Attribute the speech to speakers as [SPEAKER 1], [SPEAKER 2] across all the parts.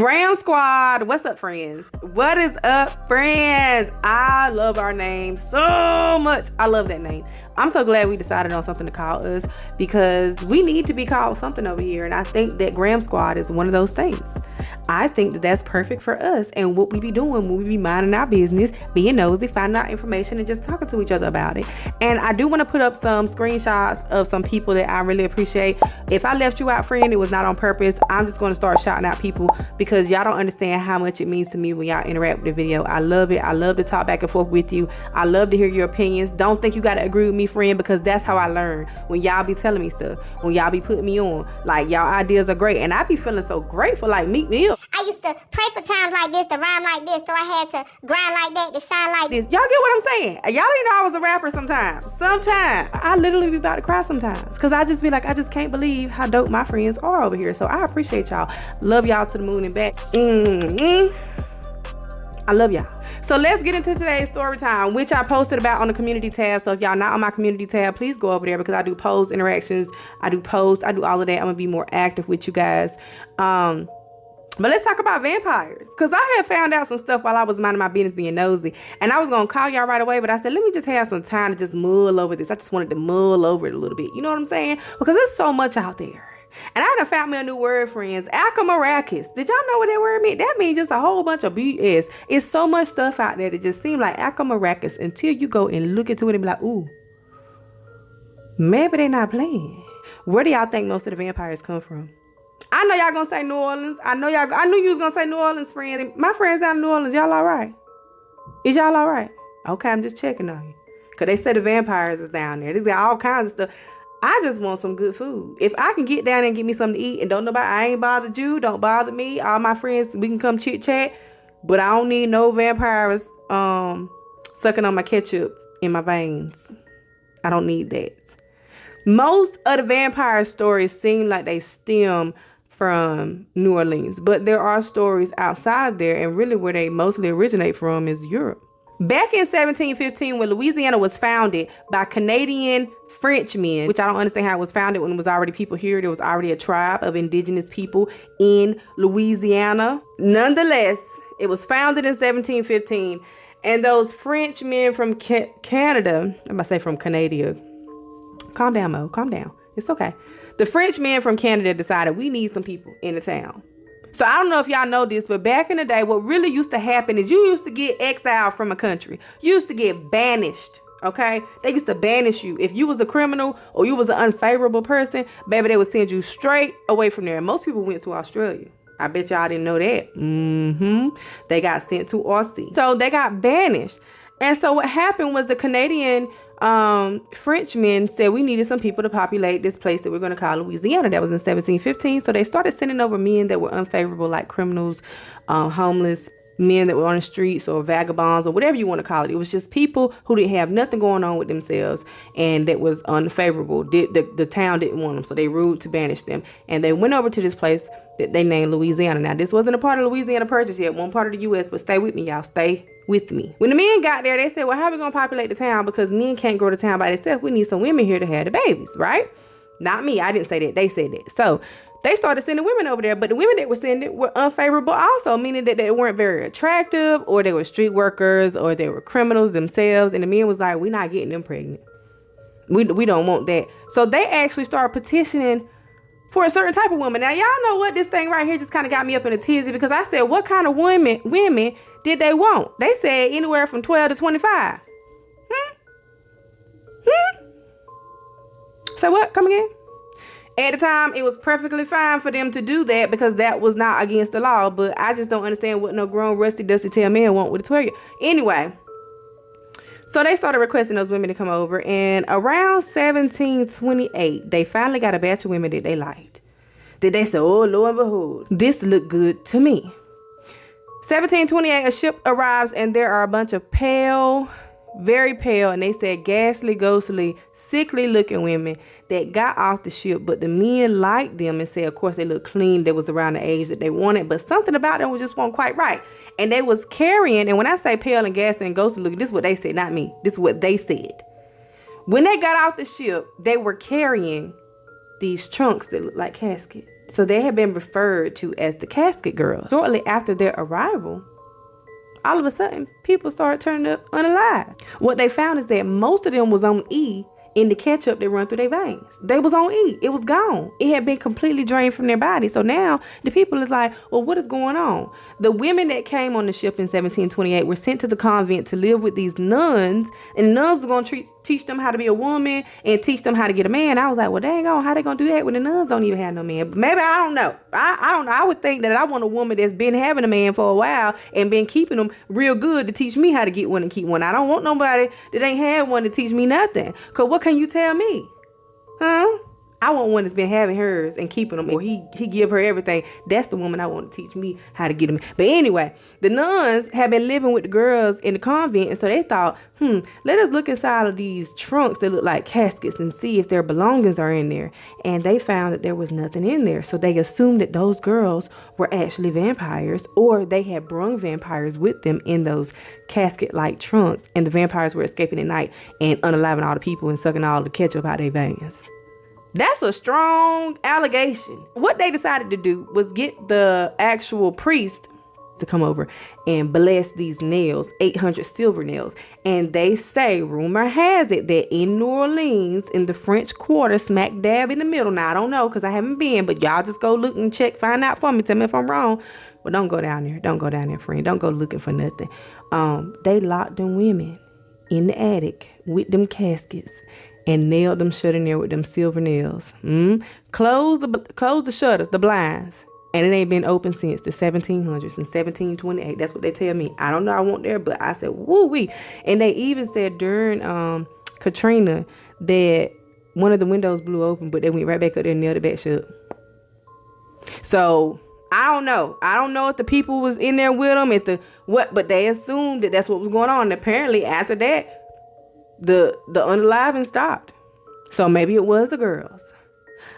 [SPEAKER 1] Graham Squad, what's up, friends? What is up, friends? I love our name so much. I love that name. I'm so glad we decided on something to call us because we need to be called something over here, and I think that Graham Squad is one of those things. I think that that's perfect for us and what we be doing when we be minding our business, being nosy, finding out information, and just talking to each other about it. And I do want to put up some screenshots of some people that I really appreciate. If I left you out, friend, it was not on purpose. I'm just going to start shouting out people because y'all don't understand how much it means to me when y'all interact with the video. I love it. I love to talk back and forth with you. I love to hear your opinions. Don't think you got to agree with me, friend, because that's how I learn. When y'all be telling me stuff, when y'all be putting me on, like, y'all ideas are great, and I be feeling so grateful. Like, meet me up.
[SPEAKER 2] I used to pray for times like this, to rhyme like this, so I had to grind like that, to shine like this.
[SPEAKER 1] Y'all get what I'm saying? Y'all didn't know I was a rapper sometimes. I literally be about to cry sometimes because I just be like, I just can't believe how dope my friends are over here. So I appreciate y'all. Love y'all to the moon and back. I love y'all. So let's get into today's story time, which I posted about on the community tab. So if y'all not on my community tab, please go over there because I do polls, interactions, I do posts, I do all of that. I'm gonna be more active with you guys. But let's talk about vampires, because I had found out some stuff while I was minding my business being nosy, and I was gonna call y'all right away, but I said, let me just have some time to just mull over this. I just wanted to mull over it a little bit, you know what I'm saying? Because there's so much out there. And I done found me a new word, friends. ItzMo. Did y'all know what that word meant? That means just a whole bunch of BS. It's so much stuff out there that just seems like ItzMo until you go and look into it and be like, ooh, maybe they not playing. Where do y'all think most of the vampires come from? I know y'all gonna say New Orleans. I knew you was gonna say New Orleans, friends. My friends out in New Orleans, y'all all right? Is y'all all right? Okay, I'm just checking on you. Because they say the vampires is down there. They got all kinds of stuff. I just want some good food. If I can get down there and get me something to eat, and I ain't bothered you, don't bother me. All my friends, we can come chit chat. But I don't need no vampires sucking on my ketchup in my veins. I don't need that. Most of the vampire stories seem like they stem from New Orleans, but there are stories outside there, and really where they mostly originate from is Europe. Back in 1715, when Louisiana was founded by Canadian Frenchmen, which I don't understand how it was founded when there was already people here. There was already a tribe of indigenous people in Louisiana. Nonetheless, it was founded in 1715, and those Frenchmen from Canada, I'm about to say from Canada. Calm down, Mo. Calm down. It's okay. The Frenchmen from Canada decided we need some people in the town. So I don't know if y'all know this, but back in the day, what really used to happen is you used to get exiled from a country. You used to get banished, okay? They used to banish you. If you was a criminal or you was an unfavorable person, baby, they would send you straight away from there. Most people went to Australia. I bet y'all didn't know that. They got sent to Aussie. So they got banished. And so what happened was the Canadian Frenchmen said we needed some people to populate this place that we're going to call Louisiana. That was in 1715. So they started sending over men that were unfavorable, like criminals, homeless, men that were on the streets, or vagabonds, or whatever you want to call it. It was just people who didn't have nothing going on with themselves and that was unfavorable. The town didn't want them, so they ruled to banish them. And they went over to this place that they named Louisiana. Now, this wasn't a part of Louisiana Purchase yet, one part of the U.S., but stay with me, y'all. Stay with me. When the men got there, they said, well, how are we going to populate the town? Because men can't grow the town by themselves. We need some women here to have the babies, right? Not me. I didn't say that. They said that. So they started sending women over there, but the women that were sending were unfavorable also, meaning that they weren't very attractive, or they were street workers, or they were criminals themselves. And the men was like, we're not getting them pregnant. We don't want that. So they actually started petitioning for a certain type of woman. Now, y'all know what? This thing right here just kind of got me up in a tizzy because I said, what kind of women did they want? They said anywhere from 12 to 25. So what? Come again? At the time, it was perfectly fine for them to do that because that was not against the law. But I just don't understand what no grown, rusty, dusty tail man want with a 12-year. Anyway, so they started requesting those women to come over. And around 1728, they finally got a batch of women that they liked. That they said, oh, lo and behold, this looked good to me. 1728, a ship arrives and there are a bunch of pale, very pale, and they said ghastly, ghostly, sickly looking women that got off the ship, but the men liked them and said, of course, they looked clean. They was around the age that they wanted, but something about them was just wasn't quite right. And they was carrying, and when I say pale and ghastly and ghostly looking, this is what they said, not me. This is what they said. When they got off the ship, they were carrying these trunks that looked like caskets. So they had been referred to as the casket girls. Shortly after their arrival, all of a sudden, people started turning up unalive. What they found is that most of them was on E in the ketchup that run through their veins. They was on E. It was gone. It had been completely drained from their body. So now the people is like, well, what is going on? The women that came on the ship in 1728 were sent to the convent to live with these nuns, and the nuns were going to teach them how to be a woman and teach them how to get a man. I was like, well, dang on, how they going to do that when the nuns don't even have no man? But maybe, I don't know. I don't know. I would think that I want a woman that's been having a man for a while and been keeping them real good to teach me how to get one and keep one. I don't want nobody that ain't had one to teach me nothing. Because what can you tell me? Huh? I want one that's been having hers and keeping them, or he give her everything. That's the woman I want to teach me how to get them. But anyway, the nuns have been living with the girls in the convent, and so they thought, let us look inside of these trunks that look like caskets and see if their belongings are in there. And they found that there was nothing in there. So they assumed that those girls were actually vampires, or they had brung vampires with them in those casket-like trunks, and the vampires were escaping at night and unaliving all the people and sucking all the ketchup out their veins. That's a strong allegation. What they decided to do was get the actual priest to come over and bless these nails, 800 silver nails. And they say, rumor has it, that in New Orleans, in the French Quarter, smack dab in the middle. Now, I don't know because I haven't been, but y'all just go look and check, find out for me. Tell me if I'm wrong. But don't go down there. Don't go down there, friend. Don't go looking for nothing. They locked them women in the attic with them caskets and nailed them shut in there with them silver nails. Close the shutters, the blinds. And it ain't been open since the 1700s, in 1728. That's what they tell me. I don't know, I won't there, but I said, woo-wee. And they even said during Katrina that one of the windows blew open, but they went right back up there and nailed it back shut. So I don't know. I don't know if the people was in there with them, but they assumed that that's what was going on. And apparently after that, the unaliving stopped. So maybe it was the girls.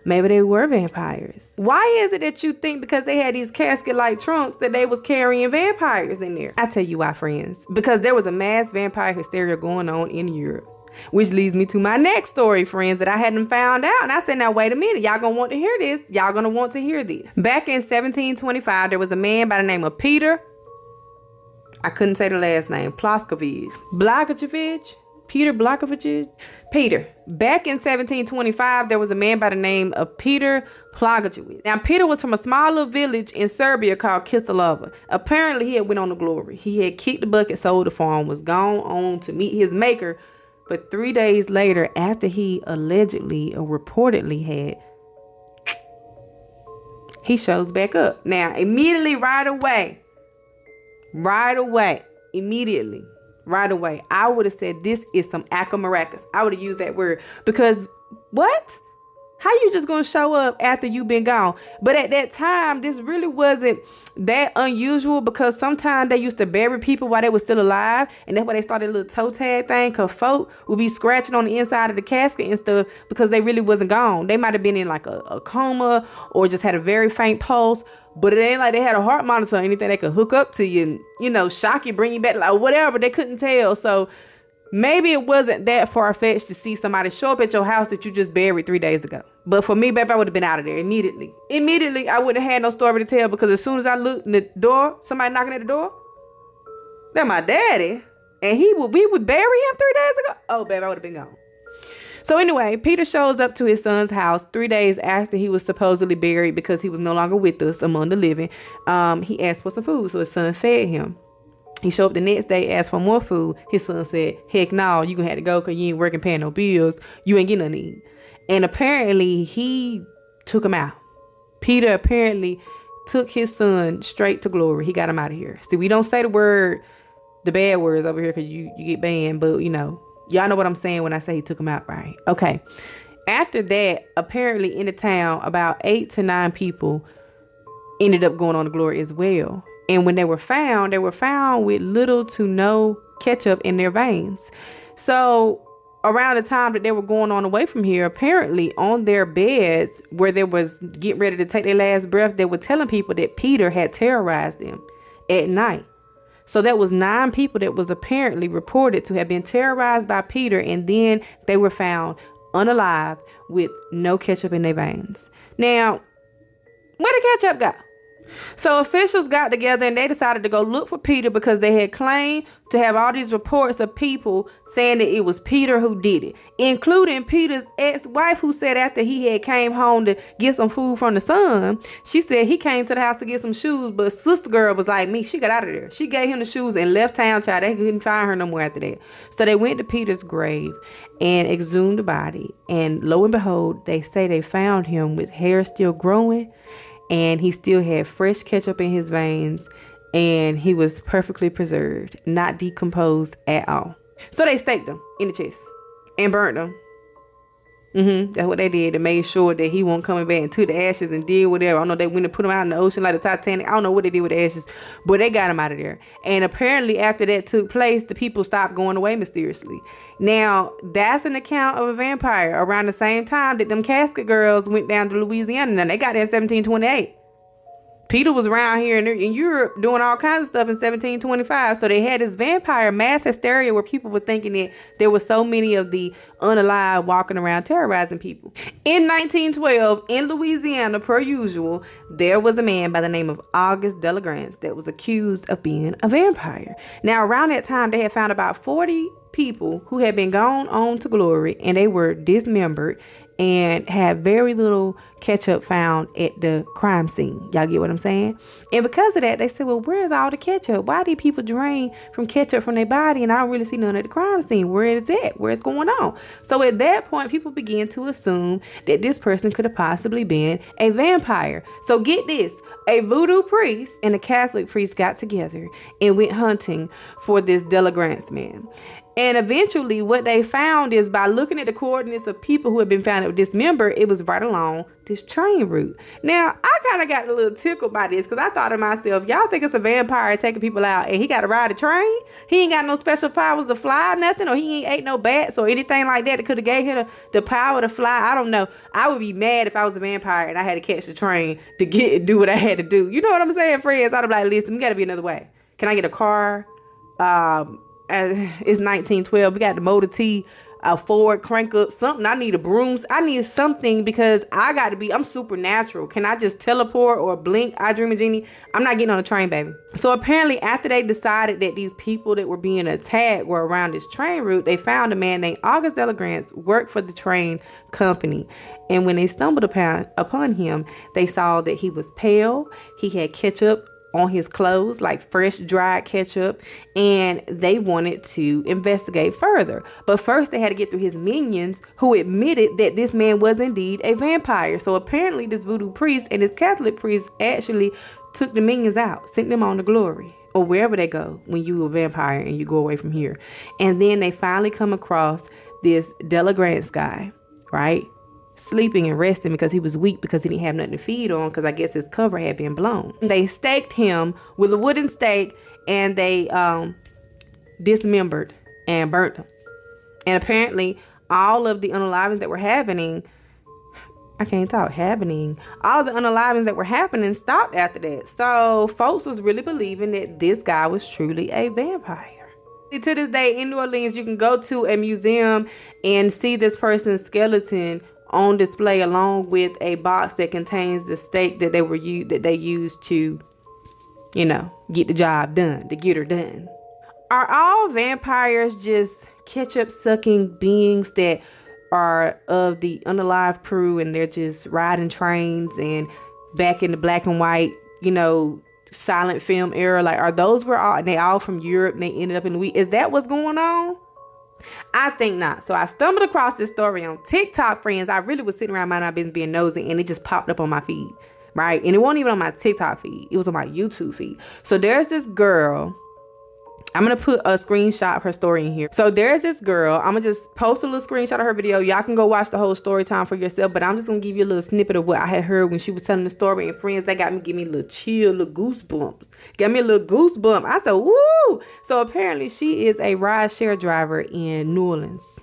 [SPEAKER 1] Maybe they were vampires. Why is it that you think because they had these casket-like trunks that they was carrying vampires in there? I tell you why, friends. Because there was a mass vampire hysteria going on in Europe. Which leads me to my next story, friends, that I hadn't found out. And I said, now, wait a minute. Y'all gonna want to hear this. Y'all gonna want to hear this. Back in 1725, there was a man by the name of Peter. I couldn't say the last name. Plogojowitz. Peter Plogojowitz. Peter. Back in 1725, there was a man by the name of Peter Plogojowitz. Now, Peter was from a small little village in Serbia called Kistelova. Apparently, he had went on to glory. He had kicked the bucket, sold the farm, was gone on to meet his maker. But 3 days later, after he allegedly or reportedly had, he shows back up. Now, immediately, right away, I would have said this is some Ahhhhh. I would have used that word because what? How you just gonna show up after you been gone? But at that time, this really wasn't that unusual because sometimes they used to bury people while they were still alive. And that's why they started a little toe tag thing, because folk would be scratching on the inside of the casket and stuff because they really wasn't gone. They might have been in like a coma or just had a very faint pulse. But it ain't like they had a heart monitor or anything they could hook up to you and, shock you, bring you back, like whatever. They couldn't tell. So maybe it wasn't that far-fetched to see somebody show up at your house that you just buried 3 days ago. But for me, baby, I would have been out of there immediately. Immediately, I wouldn't have had no story to tell because as soon as I looked in the door, somebody knocking at the door, that's my daddy. And we would bury him 3 days ago. Oh, baby, I would have been gone. So anyway, Peter shows up to his son's house 3 days after he was supposedly buried because he was no longer with us among the living. He asked for some food, so his son fed him. He showed up the next day, asked for more food. His son said, heck no, you gonna have to go because you ain't working, paying no bills. You ain't getting nothing to eat. And apparently he took him out. Peter apparently took his son straight to glory. He got him out of here. See, we don't say the bad words over here because you get banned, but y'all know what I'm saying when I say he took him out, right? Okay. After that, apparently in the town, about 8 to 9 people ended up going on to glory as well. And when they were found with little to no ketchup in their veins. So around the time that they were going on away from here, apparently on their beds where they was getting ready to take their last breath, they were telling people that Peter had terrorized them at night. So that was 9 people that was apparently reported to have been terrorized by Peter, and then they were found unalive with no ketchup in their veins. Now, Where the ketchup go? So officials got together and they decided to go look for Peter because they had claimed to have all these reports of people saying that it was Peter who did it, including Peter's ex-wife, who said after he had came home to get some food from the son, she said he came to the house to get some shoes, but sister girl was like me. She got out of there. She gave him the shoes and left town, child. They couldn't find her no more after that. So they went to Peter's grave and exhumed the body. And lo and behold, they say they found him with hair still growing, and he still had fresh ketchup in his veins, and he was perfectly preserved, not decomposed at all. So they staked him in the chest and burnt him. That's what they did. They made sure that he won't coming back and took the ashes and did whatever. I don't know, they went and put him out in the ocean like the Titanic. I don't know what they did with the ashes, but they got him out of there. And apparently after that took place, the people stopped going away mysteriously. Now, that's an account of a vampire around the same time that them casket girls went down to Louisiana. Now, they got there in 1728. Peter was around here in Europe doing all kinds of stuff in 1725. So they had this vampire mass hysteria where people were thinking that there were so many of the unalive walking around terrorizing people. In 1912, in Louisiana, per usual, there was a man by the name of August Delagrange that was accused of being a vampire. Now, around that time, they had found about 40 people who had been gone on to glory, and they were dismembered and had very little ketchup found at the crime scene. Y'all get what I'm saying? And because of that, they said, well, where's all the ketchup? Why did people drain from ketchup from their body? And I don't really see none at the crime scene. Where is it? Where's going on? So at that point, people began to assume that this person could have possibly been a vampire. So get this. A voodoo priest and a Catholic priest got together and went hunting for this Delagrange man. And eventually what they found is, by looking at the coordinates of people who had been found dismembered, it was right along this train route. Now, I kind of got a little tickled by this because I thought to myself, y'all think it's a vampire taking people out and he got to ride a train? He ain't got no special powers to fly or nothing, or he ain't ate no bats or anything like that could have gave him the power to fly. I don't know. I would be mad if I was a vampire and I had to catch the train to do what I had to do. You know what I'm saying, friends? I'd be like, listen, we got to be another way. Can I get a car? It's 1912. We got the Motor T, a Ford crank up, something. I need a broom. I need something because I'm supernatural. Can I just teleport or blink? I dream a genie. I'm not getting on a train, baby. So apparently after they decided that these people that were being attacked were around this train route, they found a man named August Delagrange worked for the train company. And when they stumbled upon him, they saw that he was pale. He had ketchup on his clothes, like fresh dried ketchup, and they wanted to investigate further. But first they had to get through his minions, who admitted that this man was indeed a vampire. So apparently this voodoo priest and this Catholic priest actually took the minions out, sent them on to glory, or wherever they go when you a vampire and you go away from here. And then they finally come across this Delagrange guy, right? Sleeping and resting because he was weak, because he didn't have nothing to feed on, because I guess his cover had been blown. They staked him with a wooden stake and they dismembered and burnt him. And apparently all of the unalivings that were happening, all of the unalivings that were happening stopped after that. So folks was really believing that this guy was truly a vampire. To this day in New Orleans, you can go to a museum and see this person's skeleton on display, along with a box that contains the stake that they used to, get the job done, to get her done. Are all vampires just ketchup sucking beings that are of the unalive crew and they're just riding trains and back in the black and white, silent film era? Like, are those they all from Europe and they ended up in the week? Is that what's going on? I think not. So I stumbled across this story on TikTok, friends. I really was sitting around my business being nosy, and it just popped up on my feed, right? And it wasn't even on my TikTok feed. It was on my YouTube feed. So there's this girl. I'm going to put a screenshot of her story in here. So there's this girl. I'm going to just post a little screenshot of her video. Y'all can go watch the whole story time for yourself. But I'm just going to give you a little snippet of what I had heard when she was telling the story. And friends, that give me a little chill, little goosebumps. Got me a little goosebump. I said, woo! So apparently she is a rideshare driver in New Orleans.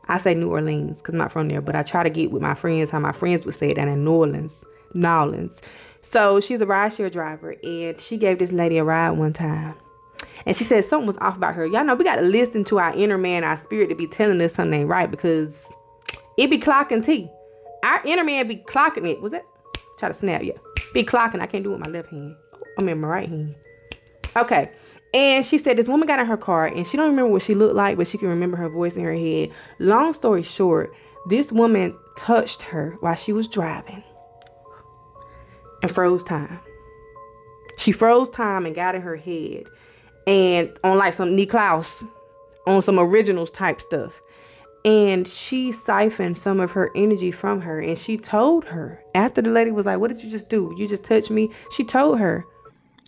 [SPEAKER 1] I say New Orleans because I'm not from there. But I try to get with my friends how my friends would say it down in New Orleans. So she's a rideshare driver. And she gave this lady a ride one time. And she said something was off about her. Y'all know we got to listen to our inner man, our spirit, to be telling us something ain't right, because it be clocking T. Our inner man be clocking it. Was it? Try to snap, yeah. Be clocking. I can't do it with my left hand. I'm in my right hand. Okay. And she said this woman got in her car and she don't remember what she looked like, but she can remember her voice in her head. Long story short, this woman touched her while she was driving and froze time. She froze time and got in her head and on like some Niklaus, on some originals type stuff. And she siphoned some of her energy from her. And she told her, after the lady was like, what did you just do? You just touched me. She told her,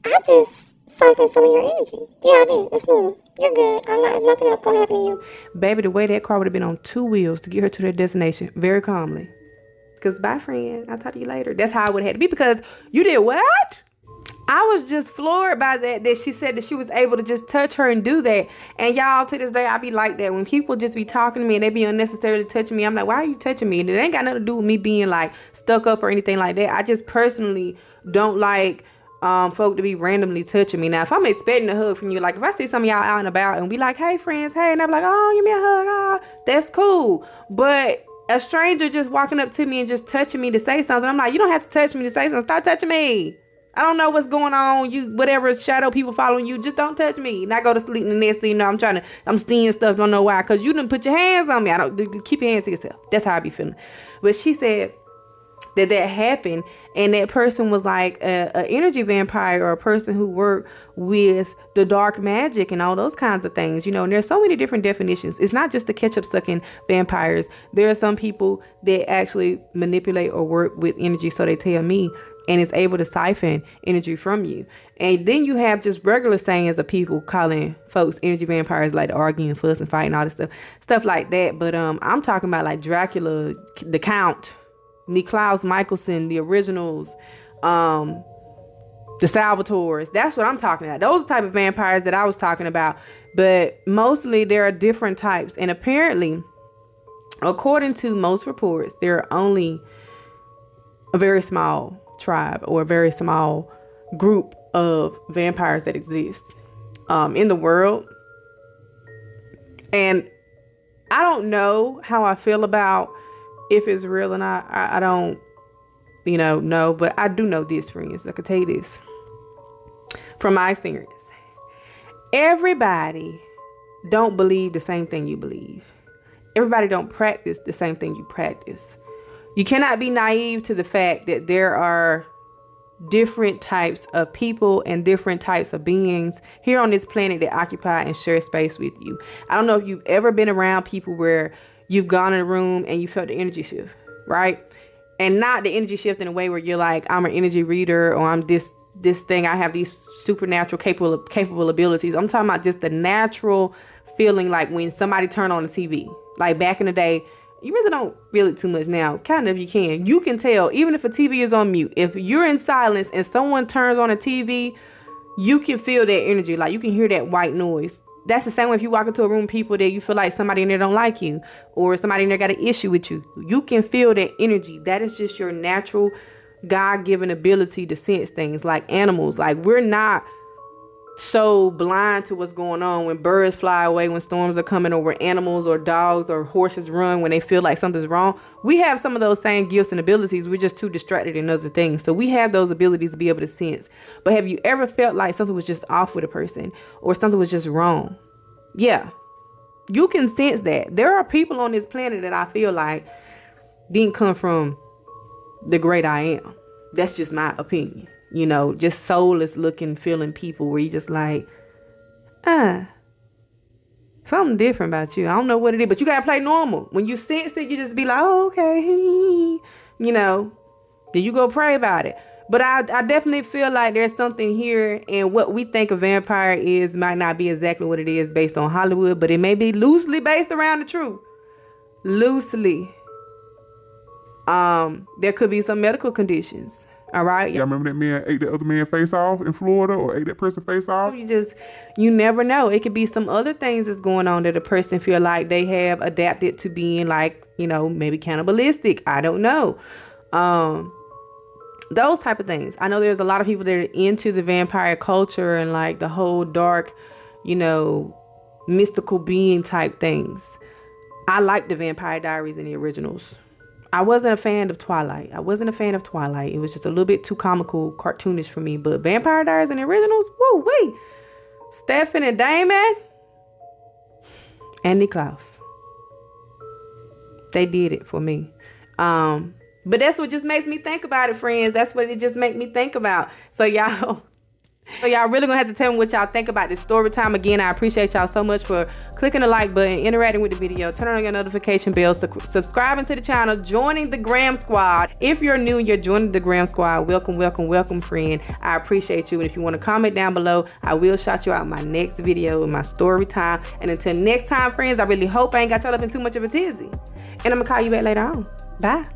[SPEAKER 2] I just siphoned some of your energy. Yeah, I did. That's normal. You're good. Nothing else gonna happen to you.
[SPEAKER 1] Baby, the way that car would have been on 2 wheels to get her to their destination very calmly. Because bye, friend. I'll talk to you later. That's how it would have had to be, because you did what? I was just floored by that she said that she was able to just touch her and do that. And y'all, to this day, I be like that. When people just be talking to me and they be unnecessarily touching me, I'm like, why are you touching me? And it ain't got nothing to do with me being like stuck up or anything like that. I just personally don't like folk to be randomly touching me. Now, if I'm expecting a hug from you, like if I see some of y'all out and about and we like, hey friends, hey, and I'm like, oh, give me a hug, that's cool. But a stranger just walking up to me and just touching me to say something, I'm like, you don't have to touch me to say something. Stop touching me. I don't know what's going on. You, whatever shadow people following you, just don't touch me. And I go to sleep, and the next thing you know, I'm seeing stuff. Don't know why. Because you didn't put your hands on me. Keep your hands to yourself. That's how I be feeling. But she said that happened, and that person was like a energy vampire, or a person who worked with the dark magic and all those kinds of things, you know. And there's so many different definitions. It's not just the ketchup sucking vampires. There are some people that actually manipulate or work with energy, so they tell me, and is able to siphon energy from you. And then you have just regular sayings of people calling folks energy vampires, like arguing, fuss, and fighting, all this stuff like that. But I'm talking about like Dracula, the Count, Niklaus Michelson, the originals, the Salvatores. That's what I'm talking about. Those are the type of vampires that I was talking about. But mostly there are different types. And apparently, according to most reports, there are only a very small tribe or a very small group of vampires that exist in the world. And I don't know how I feel about if it's real or not. I don't, know, but I do know this, friends. I can tell you this from my experience. Everybody don't believe the same thing you believe. Everybody don't practice the same thing you practice. You cannot be naive to the fact that there are different types of people and different types of beings here on this planet that occupy and share space with you. I don't know if you've ever been around people where you've gone in a room and you felt the energy shift, right? And not the energy shift in a way where you're like, I'm an energy reader, or I'm this thing. I have these supernatural capable abilities. I'm talking about just the natural feeling, like when somebody turned on the TV. Like back in the day, you really don't feel it too much now. Kind of, you can tell, even if a TV is on mute, if you're in silence and someone turns on a TV, you can feel that energy. Like you can hear that white noise. That's the same way if you walk into a room of people that you feel like somebody in there don't like you, or somebody in there got an issue with you. You can feel that energy. That is just your natural God-given ability to sense things. Like animals. Like we're not so blind to what's going on when birds fly away, when storms are coming, or where animals or dogs or horses run when they feel like something's wrong. We have some of those same gifts and abilities. We're just too distracted in other things. So we have those abilities to be able to sense. But have you ever felt like something was just off with a person, or something was just wrong? Yeah, you can sense that. There are people on this planet that I feel like didn't come from the great I am. That's just my opinion. Just soulless looking, feeling people where you just like, something different about you. I don't know what it is, but you gotta play normal. When you sense it, you just be like, oh, okay, then you go pray about it. But I definitely feel like there's something here, and what we think a vampire is might not be exactly what it is based on Hollywood, but it may be loosely based around the truth. Loosely. There could be some medical conditions. All right.
[SPEAKER 3] Y'all remember that man ate the other man face off in Florida, or ate that person face off?
[SPEAKER 1] You never know. It could be some other things that's going on that a person feel like they have adapted to being like, maybe cannibalistic. I don't know. Those type of things. I know there's a lot of people that are into the vampire culture and like the whole dark, mystical being type things. I like the Vampire Diaries and the originals. I wasn't a fan of Twilight. It was just a little bit too comical, cartoonish for me. But Vampire Diaries and the originals, woo wee. Stefan and Damon and Niklaus. They did it for me. But that's what just makes me think about it, friends. That's what it just make me think about. So y'all really gonna have to tell me what y'all think about this story time. Again, I appreciate y'all so much for clicking the like button, interacting with the video, turning on your notification bell, subscribing to the channel, joining the Graham Squad. If you're new and you're joining the Graham Squad, welcome, friend. I appreciate you. And if you want to comment down below, I will shout you out in my next video in my story time. And until next time, friends, I really hope I ain't got y'all up in too much of a tizzy. And I'm gonna call you back later on. Bye.